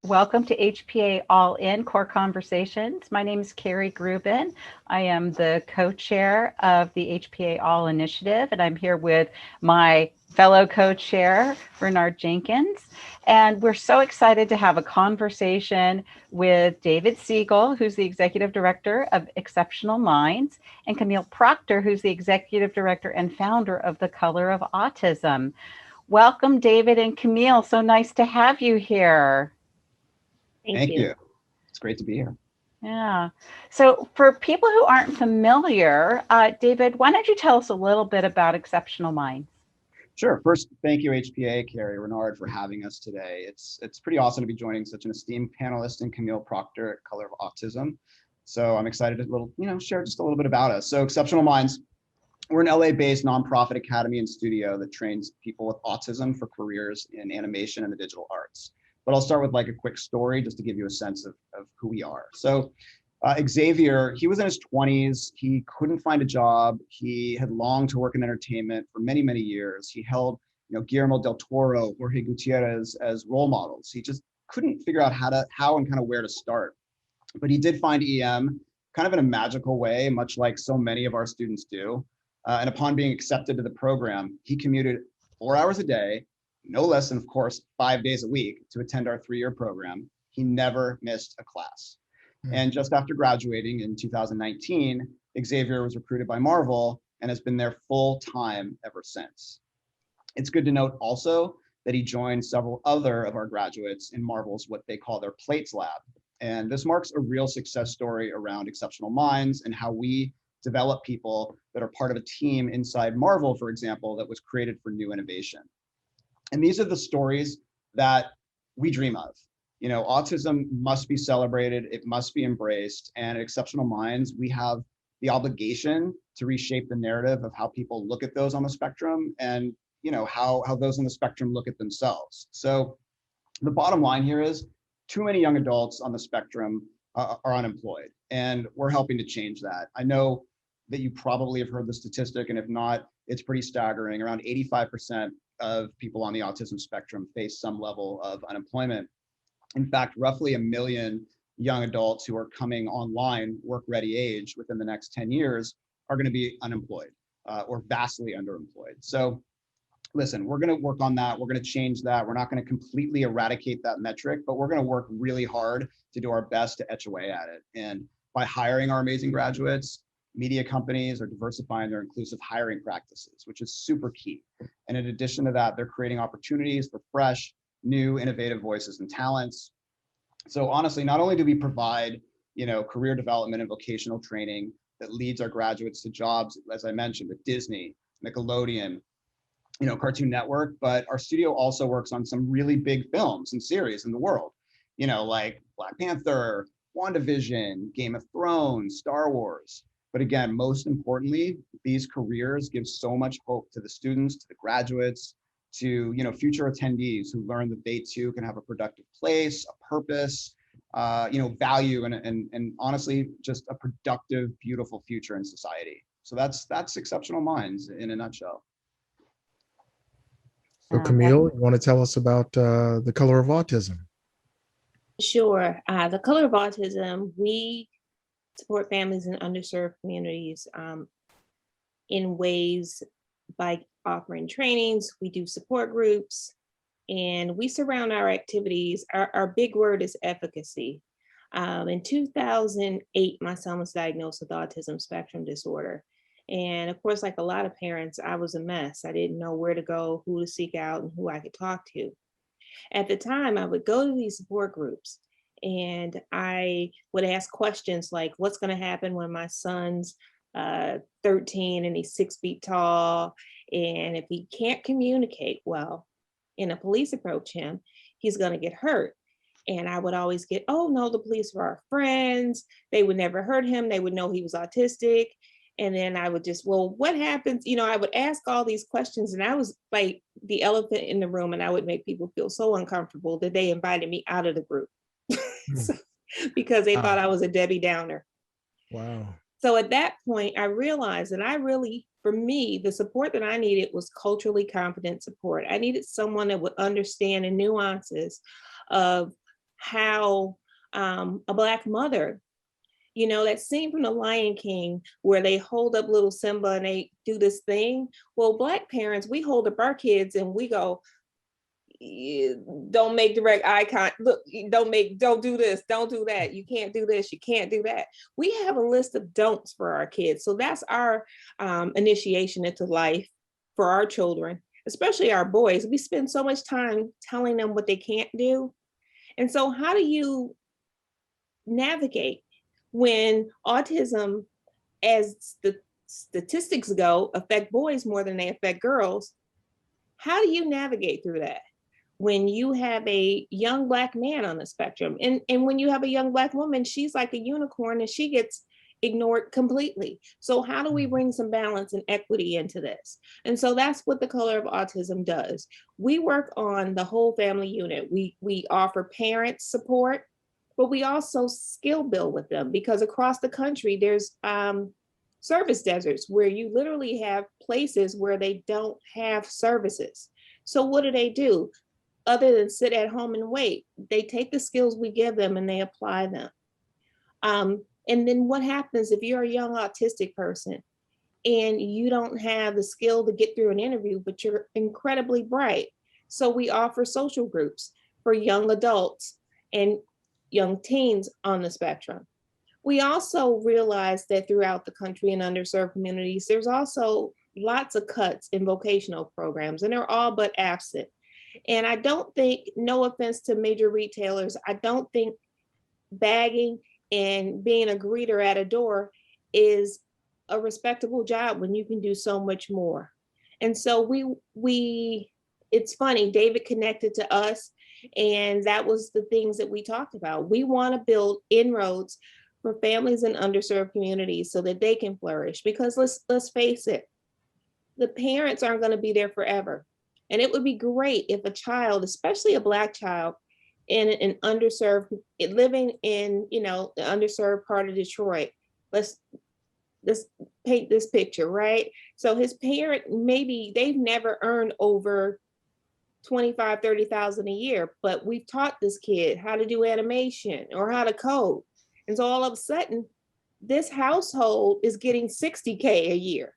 Welcome to HPA All In Core Conversations. My name is Carrie Grubin. I am the co-chair of the HPA All Initiative, and I'm here with my fellow co-chair, Bernard Jenkins. And we're so excited to have a conversation with David Siegel, who's the Executive Director of Exceptional Minds, and Camille Proctor, who's the Executive Director and founder of The Color of Autism. Welcome, David and Camille. So nice to have you here. Thank you. It's great to be here. Yeah. So for people who aren't familiar, David, why don't you tell us a little bit about Exceptional Minds? Sure. First, thank you, HPA, Carrie, Renard, for having us today. It's pretty awesome to be joining such an esteemed panelist in Camille Proctor at Color of Autism. So I'm excited to share just a little bit about us. So Exceptional Minds, we're an LA-based nonprofit academy and studio that trains people with autism for careers in animation and the digital arts. But I'll start with like a quick story just to give you a sense of who we are. So Xavier, he was in his 20s. He couldn't find a job. He had longed to work in entertainment for many, many years. He held, Guillermo del Toro, Jorge Gutierrez as role models. He just couldn't figure out how and kind of where to start. But he did find EM kind of in a magical way, much like so many of our students do. And upon being accepted to the program, he commuted 4 hours a day, no less than, of course, 5 days a week to attend our 3-year program. He never missed a class. And just after graduating in 2019, Xavier was recruited by Marvel and has been there full time ever since. It's good to note also that he joined several other of our graduates in Marvel's what they call their Plates Lab. And this marks a real success story around Exceptional Minds and how we develop people that are part of a team inside Marvel, for example, that was created for new innovation. And these are the stories that we dream of. Autism must be celebrated, it must be embraced, and at Exceptional Minds, we have the obligation to reshape the narrative of how people look at those on the spectrum and how those on the spectrum look at themselves. So the bottom line here is too many young adults on the spectrum are unemployed, and we're helping to change that. I know that you probably have heard the statistic, and if not, it's pretty staggering. Around 85% of people on the autism spectrum face some level of unemployment. In fact, roughly 1 million young adults who are coming online, work-ready age within the next 10 years are going to be unemployed or vastly underemployed. So listen, we're going to work on that. We're going to change that. We're not going to completely eradicate that metric, but we're going to work really hard to do our best to etch away at it. And by hiring our amazing graduates, media companies are diversifying their inclusive hiring practices, which is super key. And in addition to that, they're creating opportunities for fresh, new, innovative voices and talents. So honestly, not only do we provide, career development and vocational training that leads our graduates to jobs, as I mentioned, with Disney, Nickelodeon, Cartoon Network, but our studio also works on some really big films and series in the world, like Black Panther, WandaVision, Game of Thrones, Star Wars. But again, most importantly, these careers give so much hope to the students, to the graduates, to future attendees who learn that they too can have a productive place, a purpose, value, and honestly, just a productive, beautiful future in society. So that's Exceptional Minds in a nutshell. So Camille, you want to tell us about The Color of Autism? Sure. The Color of Autism, we support families in underserved communities in ways by offering trainings. We do support groups, and we surround our activities. Our big word is efficacy. In 2008, my son was diagnosed with autism spectrum disorder. And of course, like a lot of parents, I was a mess. I didn't know where to go, who to seek out, and who I could talk to. At the time, I would go to these support groups and I would ask questions like, what's going to happen when my son's 13 and he's 6 feet tall? And if he can't communicate well and the police approach him, he's going to get hurt. And I would always get, oh no, the police were our friends. They would never hurt him. They would know he was autistic. And then I would just, well, what happens? I would ask all these questions, and I was like the elephant in the room, and I would make people feel so uncomfortable that they invited me out of the group because they thought I was a Debbie Downer. Wow. So at that point, I realized that for me, the support that I needed was culturally competent support. I needed someone that would understand the nuances of how a Black mother, you know, that scene from The Lion King where they hold up little Simba and they do this thing. Well, Black parents, we hold up our kids and we go, don't make direct eye contact. Look, don't do this, don't do that. You can't do this, you can't do that. We have a list of don'ts for our kids. So that's our initiation into life for our children, especially our boys. We spend so much time telling them what they can't do. And so how do you navigate when autism, as the statistics go, affect boys more than they affect girls? How do you navigate through that when you have a young Black man on the spectrum, and when you have a young Black woman, she's like a unicorn and she gets ignored completely? So how do we bring some balance and equity into this? And so that's what the Color of Autism does. We work on the whole family unit. We offer parent support, but we also skill build with them, because across the country, there's service deserts where you literally have places where they don't have services. So what do? Other than sit at home and wait, they take the skills we give them and they apply them. And then what happens if you're a young autistic person and you don't have the skill to get through an interview, but you're incredibly bright? So we offer social groups for young adults and young teens on the spectrum. We also realize that throughout the country in underserved communities, there's also lots of cuts in vocational programs, and they're all but absent. And I don't think, no offense to major retailers, I don't think bagging and being a greeter at a door is a respectable job when you can do so much more. And so it's funny, David connected to us, and that was the things that we talked about. We want to build inroads for families in underserved communities so that they can flourish, because let's face it, the parents aren't going to be there forever. And it would be great if a child, especially a Black child, in an underserved, living in, you know, the underserved part of Detroit, let's paint this picture, right? So his parent, maybe they've never earned over 25, 30,000 a year, but we've taught this kid how to do animation or how to code. And so all of a sudden, this household is getting 60K a year.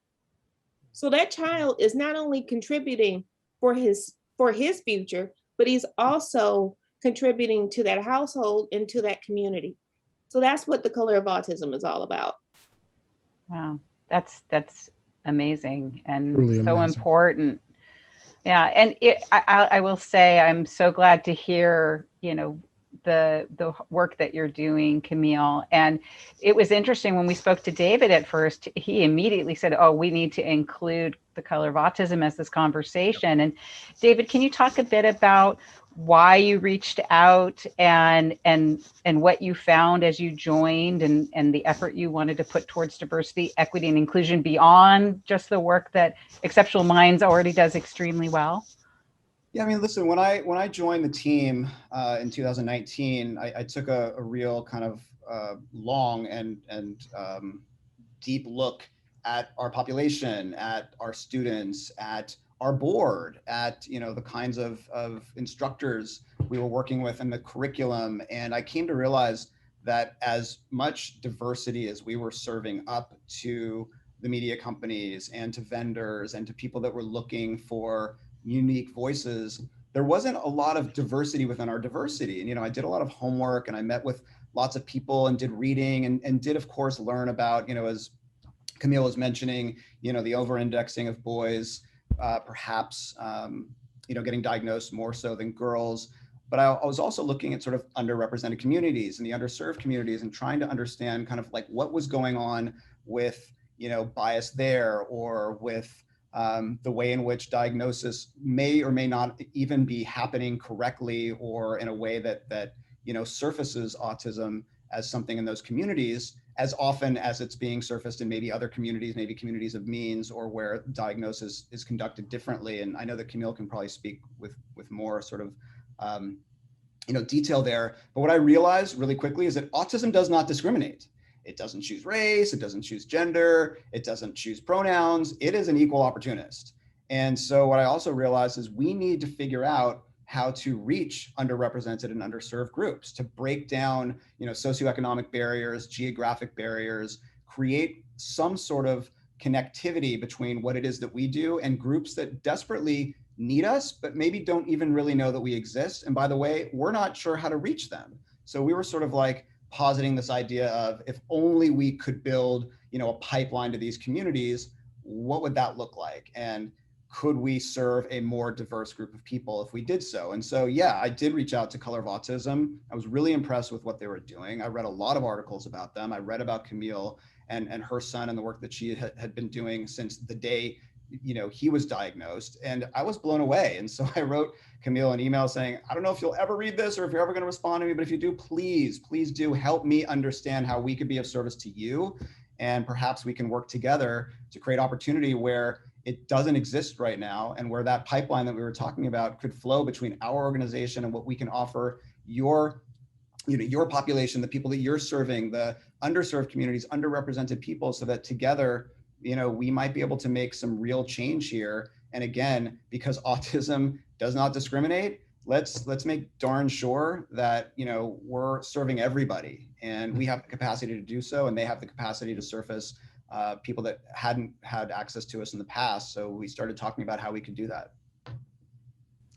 So that child is not only contributing for his future, but he's also contributing to that household and to that community. So that's what the Color of Autism is all about. Wow, that's amazing and Truly so amazing. important. Yeah, and I will say I'm so glad to hear, you know, the work that you're doing, Camille. And it was interesting when we spoke to David at first, he immediately said, oh, we need to include the Color of Autism as this conversation. And David, can you talk a bit about why you reached out and what you found as you joined, and the effort you wanted to put towards diversity, equity, and inclusion beyond just the work that Exceptional Minds already does extremely well? Yeah, I mean, listen, when I joined the team in 2019, I took a real kind of long and deep look at our population, at our students, at our board, at, you know, the kinds of instructors we were working with and the curriculum. And I came to realize that as much diversity as we were serving up to the media companies and to vendors and to people that were looking for unique voices, there wasn't a lot of diversity within our diversity. And, you know, I did a lot of homework and I met with lots of people and did reading and did, of course, learn about, you know, as Camille was mentioning, you know, the over-indexing of boys, perhaps, you know, getting diagnosed more so than girls. But I was also looking at sort of underrepresented communities and the underserved communities and trying to understand kind of like what was going on with, you know, bias there, or with the way in which diagnosis may or may not even be happening correctly, or in a way that you know, surfaces autism as something in those communities as often as it's being surfaced in maybe other communities, maybe communities of means, or where diagnosis is conducted differently. And I know that Camille can probably speak with more sort of you know, detail there. But what I realized really quickly is that autism does not discriminate. It doesn't choose race, it doesn't choose gender, it doesn't choose pronouns. It is an equal opportunist. And so what I also realized is we need to figure out how to reach underrepresented and underserved groups, to break down, socioeconomic barriers, geographic barriers, create some sort of connectivity between what it is that we do and groups that desperately need us, but maybe don't even really know that we exist. And by the way, we're not sure how to reach them. So we were sort of like positing this idea of, if only we could build, a pipeline to these communities, what would that look like? And could we serve a more diverse group of people if we did so? And so, yeah, I did reach out to Color of Autism. I was really impressed with what they were doing. I read a lot of articles about them. I read about Camille and her son and the work that she had been doing since the day, he was diagnosed, and I was blown away. And so I wrote Camille an email saying, I don't know if you'll ever read this or if you're ever going to respond to me, but if you do, please do help me understand how we could be of service to you. And perhaps we can work together to create opportunity where it doesn't exist right now, and where that pipeline that we were talking about could flow between our organization and what we can offer your population, the people that you're serving, the underserved communities, underrepresented people, so that together, we might be able to make some real change here. And again, because autism does not discriminate, let's make darn sure that, we're serving everybody, and we have the capacity to do so, and they have the capacity to surface people that hadn't had access to us in the past. So we started talking about how we could do that.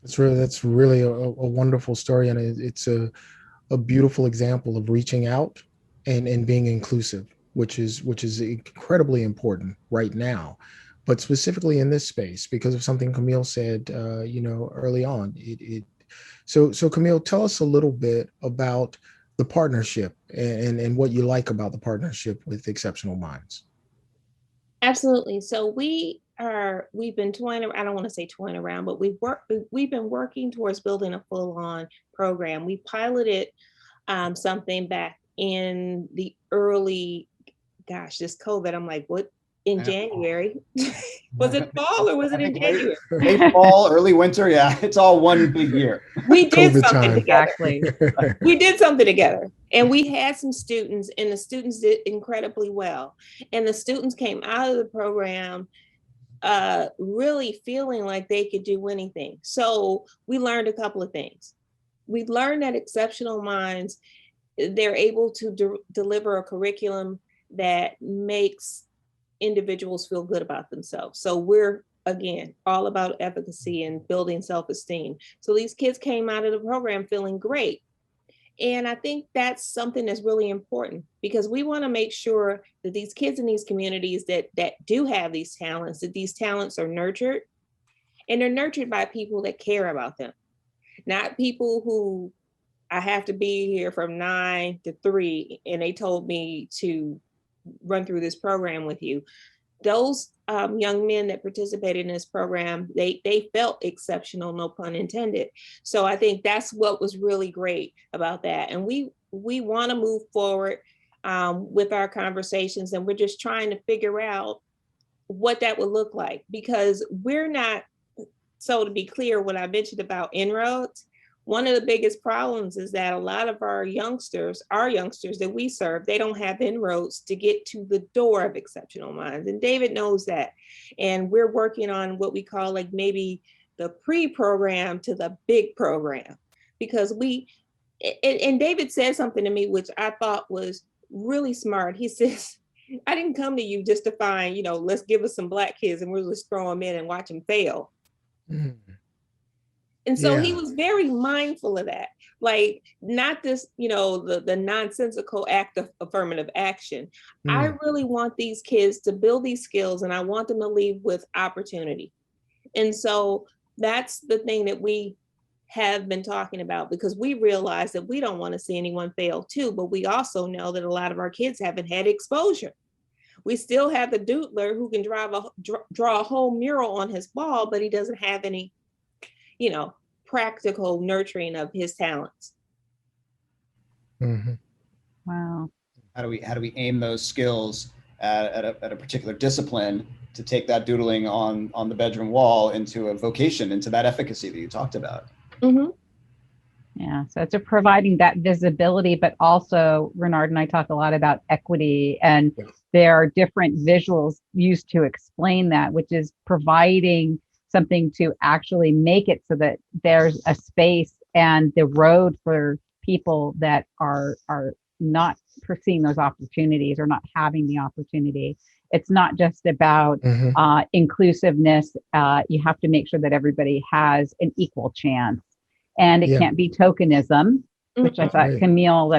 That's really a wonderful story, and it's a beautiful example of reaching out and being inclusive, which is incredibly important right now, but specifically in this space because of something Camille said, early on. So Camille, tell us a little bit about the partnership and what you like about the partnership with Exceptional Minds. Absolutely. So we've been toying, I don't want to say toying around, but we've been working towards building a full-on program. We piloted something back in the early, this COVID, I'm like, what, in January? Was it fall or was it in January? Late fall, early winter. Yeah, it's all one big year. We did COVID something time. together. Exactly. We did something together, and we had some students, and the students did incredibly well. And the students came out of the program really feeling like they could do anything. So we learned a couple of things. We learned that Exceptional Minds, they're able to deliver a curriculum that makes individuals feel good about themselves. So we're, again, all about efficacy and building self-esteem. So these kids came out of the program feeling great. And I think that's something that's really important, because we want to make sure that these kids in these communities that do have these talents, that these talents are nurtured, and they're nurtured by people that care about them, not people who, I have to be here from 9 to 3 and they told me to run through this program with you. Those young men that participated in this program, they felt exceptional, no pun intended. So I think that's what was really great about that. And we want to move forward with our conversations, and we're just trying to figure out what that would look like, because we're not, so to be clear, what I mentioned about inroads, one of the biggest problems is that a lot of our youngsters that we serve, they don't have inroads to get to the door of Exceptional Minds. And David knows that. And we're working on what we call like maybe the pre-program to the big program, because and David said something to me, which I thought was really smart. He says, I didn't come to you just to find, let's give us some Black kids and we'll just throw them in and watch them fail. Mm. And so he was very mindful of that, like not this, the nonsensical act of affirmative action. I really want these kids to build these skills, and I want them to leave with opportunity. And so that's the thing that we have been talking about, because we realize that we don't want to see anyone fail too, but we also know that a lot of our kids haven't had exposure. We still have the doodler who can draw a whole mural on his wall, but he doesn't have any, practical nurturing of his talents. Mm-hmm. Wow. How do we aim those skills at a particular discipline to take that doodling on the bedroom wall into a vocation, into that efficacy that you talked about? Mm-hmm. Yeah, so it's providing that visibility, but also Renard and I talk a lot about equity, and there are different visuals used to explain that, which is providing something to actually make it so that there's a space and the road for people that are not pursuing those opportunities or not having the opportunity. It's not just about inclusiveness. You have to make sure that everybody has an equal chance, and it can't be tokenism, which I thought, Camille,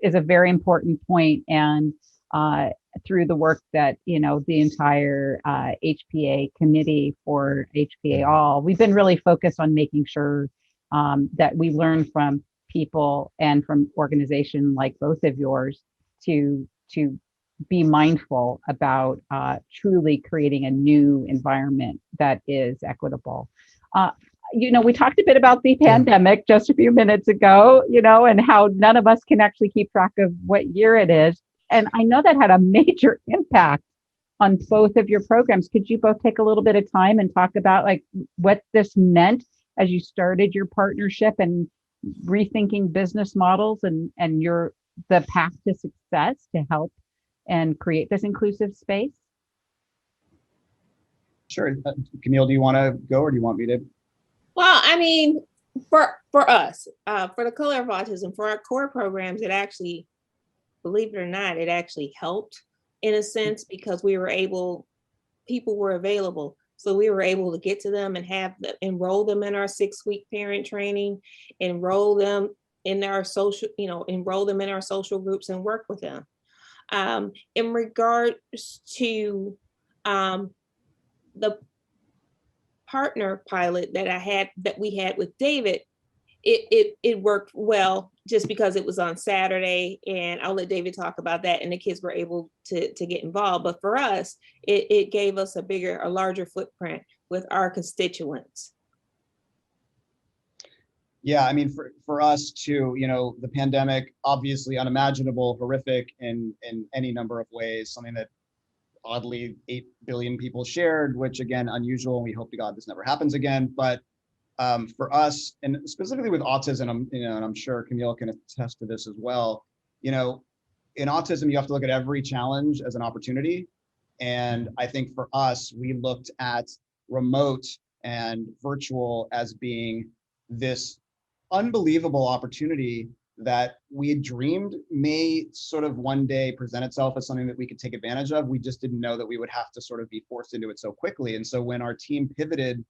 is a very important point. And through the work that, you know, the entire HPA committee for HPA All, we've been really focused on making sure that we learn from people and from organizations like both of yours to be mindful about truly creating a new environment that is equitable. You know, we talked a bit about the pandemic just a few minutes ago, you know, and how none of us can actually keep track of what year it is. And I know that had a major impact on both of your programs. Could you both take a little bit of time and talk about like what this meant as you started your partnership and rethinking business models and the path to success to help and create this inclusive space? Sure. Camille, do you want to go or do you want me to? Well, I mean, for us, for the Color of Autism, for our core programs, it actually, believe it or not, it actually helped in a sense because people were available. So we were able to get to them and enroll them in our 6-week parent training, enroll them in our social groups and work with them. In regards to the partner pilot that we had with David, it worked well just because it was on Saturday, and I'll let David talk about that, and the kids were able to get involved. But for us, it gave us a larger footprint with our constituents. Yeah, I mean, for us too, you know, the pandemic, obviously unimaginable, horrific in any number of ways, something that oddly 8 billion people shared, which again, unusual, and we hope to God this never happens again. But for us, and specifically with autism, you know, and I'm sure Camille can attest to this as well, you know, in autism, you have to look at every challenge as an opportunity. And I think for us, we looked at remote and virtual as being this unbelievable opportunity that we had dreamed may sort of one day present itself as something that we could take advantage of. We just didn't know that we would have to sort of be forced into it so quickly. And so when our team pivoted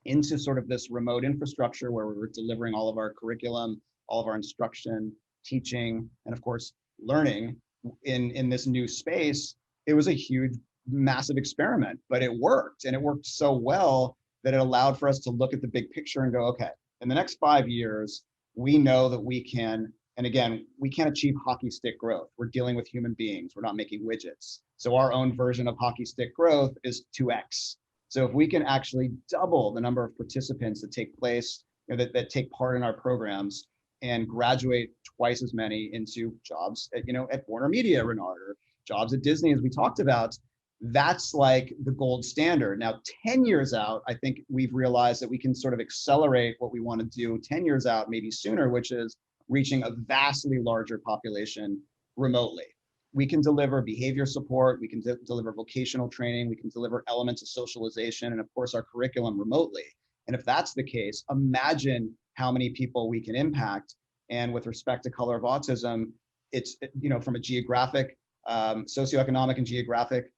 into sort of this remote infrastructure where we were delivering all of our curriculum, all of our instruction, teaching, and of course, learning in this new space, it was a huge, massive experiment, but it worked. And it worked so well that it allowed for us to look at the big picture and go, okay, in the next 5 years, we know that we can, and again, we can't achieve hockey stick growth. We're dealing with human beings. We're not making widgets. So our own version of hockey stick growth is 2x. So if we can actually double the number of participants that take place, you know, that take part in our programs and graduate twice as many into jobs at, you know, at Warner Media, Renard, or jobs at Disney, as we talked about, that's like the gold standard. Now, 10 years out, I think we've realized that we can sort of accelerate what we want to do 10 years out, maybe sooner, which is reaching a vastly larger population remotely. We can deliver behavior support, we can deliver vocational training, we can deliver elements of socialization, and of course our curriculum remotely. And if that's the case, imagine how many people we can impact. And with respect to Color of Autism, it's, you know, from a geographic, socioeconomic and geographic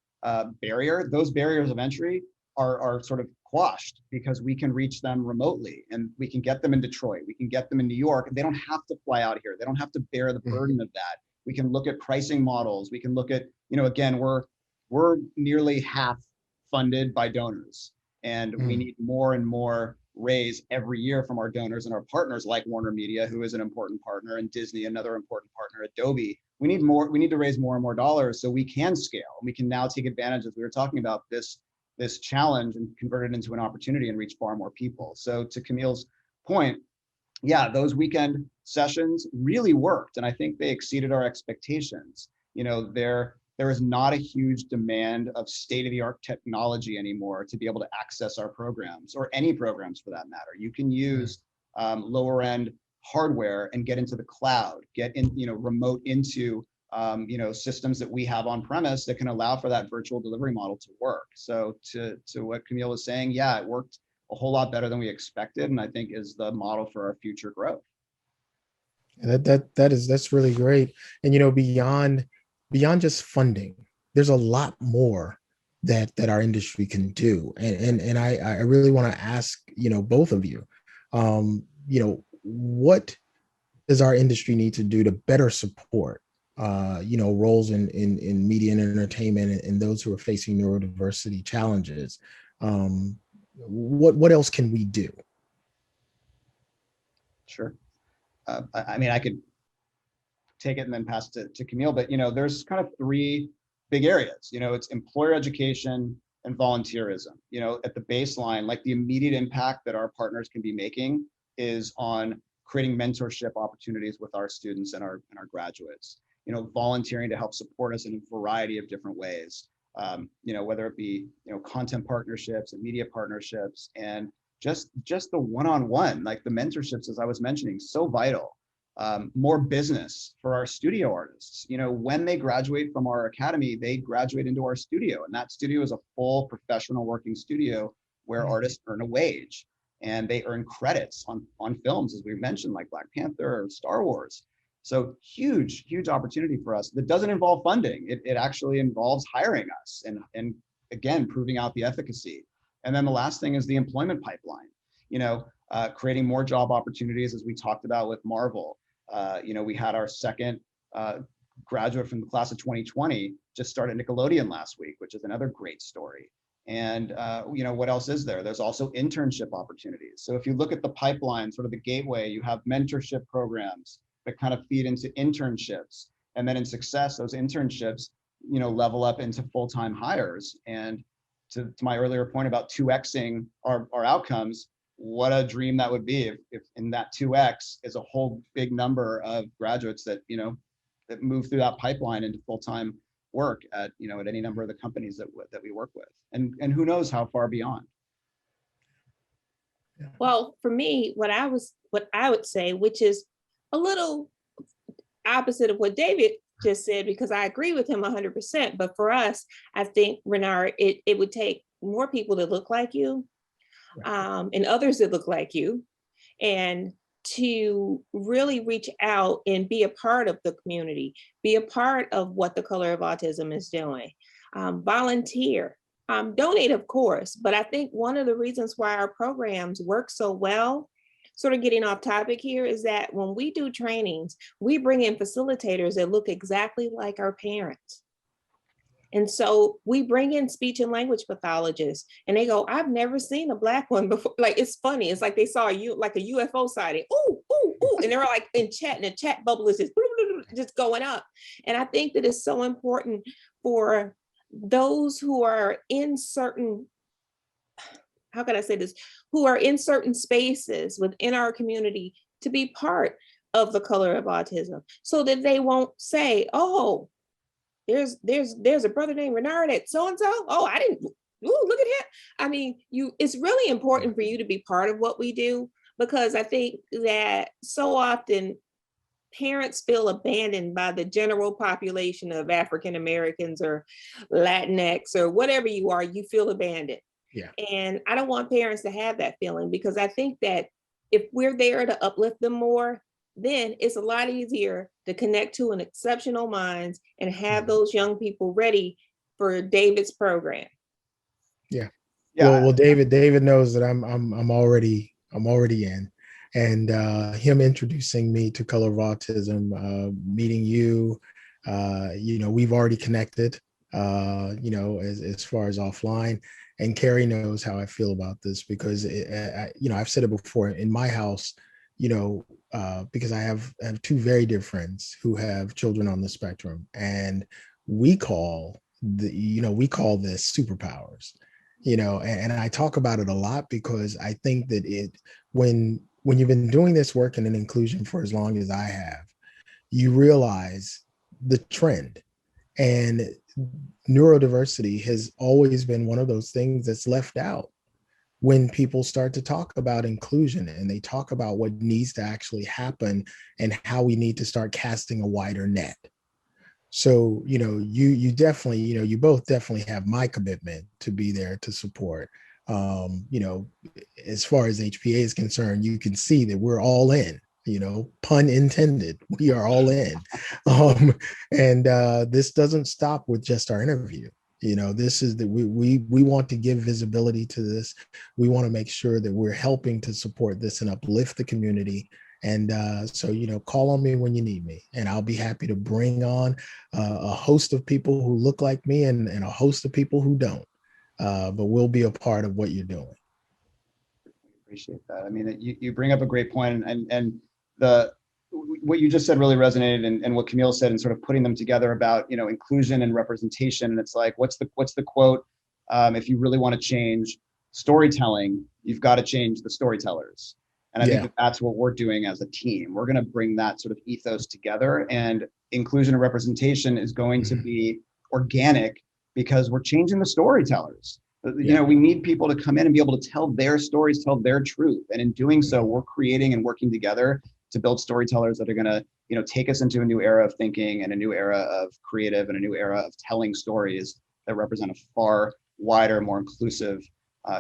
barrier, those barriers of entry are sort of quashed because we can reach them remotely, and we can get them in Detroit, we can get them in New York. They don't have to fly out here. They don't have to bear the burden of that. We can look at pricing models. We can look at, you know, again, we're nearly half funded by donors, and we need more and more raise every year from our donors and our partners like Warner Media, who is an important partner, and Disney, another important partner, Adobe. We need to raise more and more dollars so we can scale. We can now take advantage, as we were talking about, this challenge and convert it into an opportunity and reach far more people. So to Camille's point, yeah, those weekend sessions really worked, and I think they exceeded our expectations. You know, there is not a huge demand of state-of-the-art technology anymore to be able to access our programs, or any programs for that matter. You can use lower end hardware and get into the cloud, get in, you know, remote into you know, systems that we have on premise that can allow for that virtual delivery model to work. So to what Camille was saying, yeah, it worked a whole lot better than we expected, and I think is the model for our future growth. That's really great. And beyond just funding, there's a lot more that our industry can do. And I really want to ask, both of you, what does our industry need to do to better support roles in media and entertainment and those who are facing neurodiversity challenges? What else can we do? Sure. I mean, I could take it and then pass it to Camille, but there's kind of three big areas. It's employer education and volunteerism. At the baseline, like the immediate impact that our partners can be making is on creating mentorship opportunities with our students and our graduates. Volunteering to help support us in a variety of different ways. Whether it be content partnerships and media partnerships, and just the one-on-one, like the mentorships, as I was mentioning, so vital. More business for our studio artists. When they graduate from our academy, they graduate into our studio, and that studio is a full professional working studio where artists earn a wage and they earn credits on films, as we mentioned, like Black Panther or Star Wars. So huge opportunity for us that doesn't involve funding. It actually involves hiring us and again, proving out the efficacy. And then the last thing is the employment pipeline, creating more job opportunities, as we talked about with Marvel. We had our second graduate from the class of 2020 just started Nickelodeon last week, which is another great story. And what else is there? There's also internship opportunities. So if you look at the pipeline, sort of the gateway, you have mentorship programs that kind of feed into internships. And then in success, those internships, level up into full-time hires. And to my earlier point about 2xing our outcomes, what a dream that would be if in that 2x is a whole big number of graduates that, that move through that pipeline into full-time work at any number of the companies that we work with, and who knows how far beyond. Well, for me, what I would say, which is a little opposite of what David just said, because I agree with him 100%. But for us, I think, Renard, it would take more people that look like you, and others that look like you, and to really reach out and be a part of the community, be a part of what the Color of Autism is doing, volunteer, donate, of course. But I think one of the reasons why our programs work so well, sort of getting off topic here, is that when we do trainings, we bring in facilitators that look exactly like our parents. And so we bring in speech and language pathologists, and they go, I've never seen a Black one before. Like, it's funny. It's like they saw like a UFO sighting. Ooh, ooh, ooh. And they're like in chat, and the chat bubble is just going up. And I think that it's so important for those who are in certain, how can I say this, who are in certain spaces within our community to be part of the Color of Autism, so that they won't say, oh, there's a brother named Renard at so-and-so. Oh, I didn't, ooh, look at him. I mean, it's really important for you to be part of what we do, because I think that so often parents feel abandoned by the general population of African Americans or Latinx or whatever you are, you feel abandoned. Yeah. And I don't want parents to have that feeling, because I think that if we're there to uplift them more, then it's a lot easier to connect to an exceptional minds and have those young people ready for David's program. Yeah. Yeah. Well, David knows that I'm already in, and him introducing me to Color of Autism, meeting you, we've already connected, as far as offline. And Carrie knows how I feel about this, because I've said it before in my house, because I have two very dear friends who have children on the spectrum, and we call this superpowers, and I talk about it a lot, because I think that when you've been doing this work in an inclusion for as long as I have, you realize the trend. And neurodiversity has always been one of those things that's left out when people start to talk about inclusion, and they talk about what needs to actually happen and how we need to start casting a wider net. So, you definitely, you both definitely have my commitment to be there to support. You know, as far as HPA is concerned, you can see that we're all in, you know, pun intended. We are all in. And this doesn't stop with just our interview. You know, this is that we want to give visibility to this. We want to make sure that we're helping to support this and uplift the community. And so, you know, call on me when you need me, and I'll be happy to bring on a host of people who look like me and a host of people who don't. But we'll be a part of what you're doing. Appreciate that. I mean, you bring up a great point, and the what you just said really resonated, and what Camille said, and sort of putting them together about, you know, inclusion and representation. And it's like, what's the quote? If you really want to change storytelling, you've got to change the storytellers. And I think that that's what we're doing as a team. We're going to bring that sort of ethos together, and inclusion and representation is going to be organic because we're changing the storytellers. You know, we need people to come in and be able to tell their stories, tell their truth. And in doing so, we're creating and working together to build storytellers that are going to, you know, take us into a new era of thinking and a new era of creative and a new era of telling stories that represent a far wider, more inclusive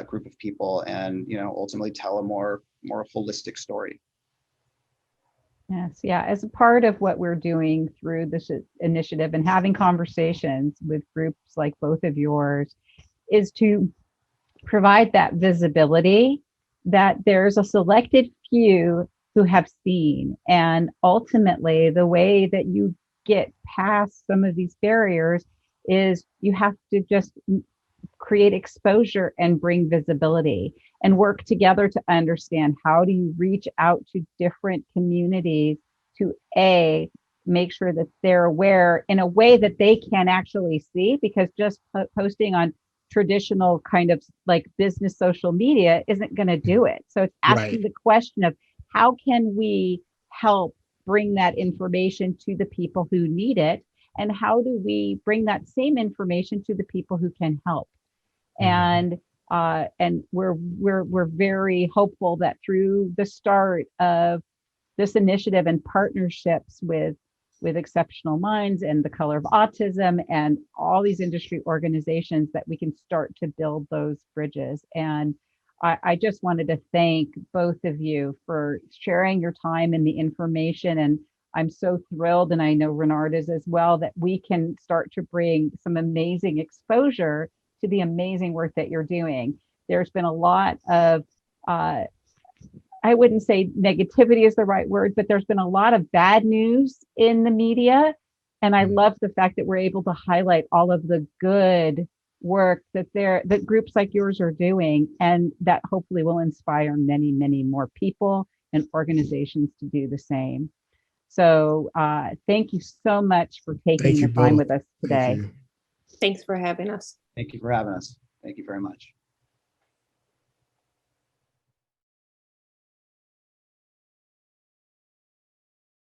group of people, and, you know, ultimately tell a more holistic story. Yes, yeah. As a part of what we're doing through this initiative and having conversations with groups like both of yours is to provide that visibility that there's a selected few who have seen. And ultimately, the way that you get past some of these barriers is you have to just create exposure and bring visibility and work together to understand how do you reach out to different communities to make sure that they're aware in a way that they can actually see, because just posting on traditional kind of like business social media isn't going to do it. So it's asking the question of how can we help bring that information to the people who need it, and how do we bring that same information to the people who can help. And we're very hopeful that through the start of this initiative and partnerships with Exceptional Minds and the Color of Autism and all these industry organizations, that we can start to build those bridges. And I just wanted to thank both of you for sharing your time and the information. And I'm so thrilled, and I know Renard is as well, that we can start to bring some amazing exposure to the amazing work that you're doing. There's been a lot of, I wouldn't say negativity is the right word, but there's been a lot of bad news in the media. And I love the fact that we're able to highlight all of the good work that groups like yours are doing, and that hopefully will inspire many, many more people and organizations to do the same. So thank you so much for taking the time with us today. Thanks for having us. Thank you for having us. Thank you very much.